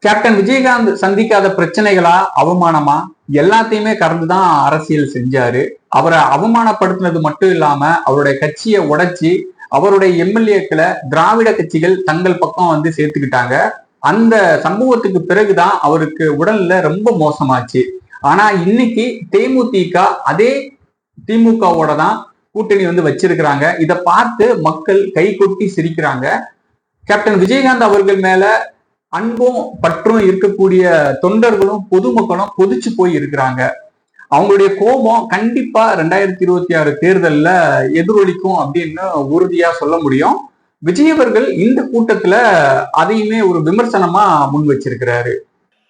Captain Vijayakanth சந்திக்காத பிரச்சனைகளா அவமானமா எல்லாத்தையுமே கடந்துதான் அரசியல் செஞ்சாரு. அவரை அவமானப்படுத்தினது மட்டும் இல்லாம அவருடைய கட்சியை உடைச்சி அவருடைய எம்எல்ஏக்களை திராவிட கட்சிகள் தங்கள் பக்கம் வந்து சேர்த்துக்கிட்டாங்க. அந்த சம்பவத்துக்கு பிறகுதான் அவருக்கு உடல்ல ரொம்ப மோசமாச்சு. ஆனா இன்னைக்கு தேமுதிக அதே திமுகவோட தான் கூட்டணி வந்து வச்சிருக்கிறாங்க. இதை பார்த்து மக்கள் கை கொட்டி சிரிக்கிறாங்க. கேப்டன் விஜயகாந்த் அவர்கள் மேல அன்பும் பற்றும் இருக்கக்கூடிய தொண்டர்களும் பொதுமக்களும் கொதிச்சு போய் இருக்கிறாங்க. அவங்களுடைய கோபம் கண்டிப்பா 2026 தேர்தல்ல எதிரொலிக்கும் அப்படின்னு உறுதியா சொல்ல முடியும். விஜய் அவர்கள் இந்த கூட்டத்துல அதையுமே ஒரு விமர்சனமா முன் வச்சிருக்கிறாரு.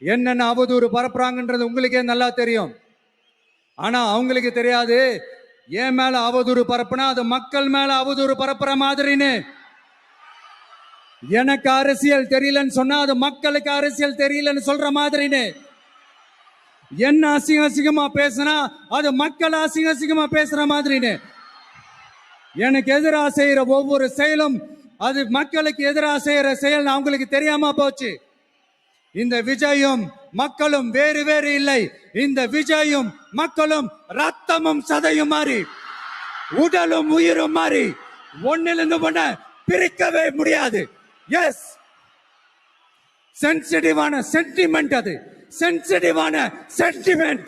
என்னென்ன அவதூறு பரப்புறாங்கன்றது உங்களுக்கே நல்லா தெரியும். ஆனா அவங்களுக்கு தெரியாது என் மேல அவதூறு பரப்புனா அது மக்கள் மேல அவதூறு பரப்புற மாதிரின்னு. எனக்கு அரசியல் தெரியலன்னு சொன்னா அது மக்களுக்கு அரசியல் தெரியலன்னு சொல்ற மாதிரின்னு. என்ன அசிங்கமா பேசினா அது மக்கள் அசிங்கமா பேசுற மாதிரின்னு. எனக்கு எதிராக செய்யற ஒவ்வொரு செயலும் அது மக்களுக்கு எதிராக செய்யற செயல் அவங்களுக்கு தெரியாம போச்சு. இந்த விஜயும் மக்களும் வேறு வேறு இல்லை. இந்த விஜயும் மக்களும் ரத்தமும் சதையும் மாறி உடலும் உயிரும் மாறி ஒன்னிலிருந்து ஒண்ண பிரிக்கவே முடியாது. எஸ், சென்சிட்டிவான சென்டிமெண்ட், அது சென்சிட்டிவான சென்டிமெண்ட்.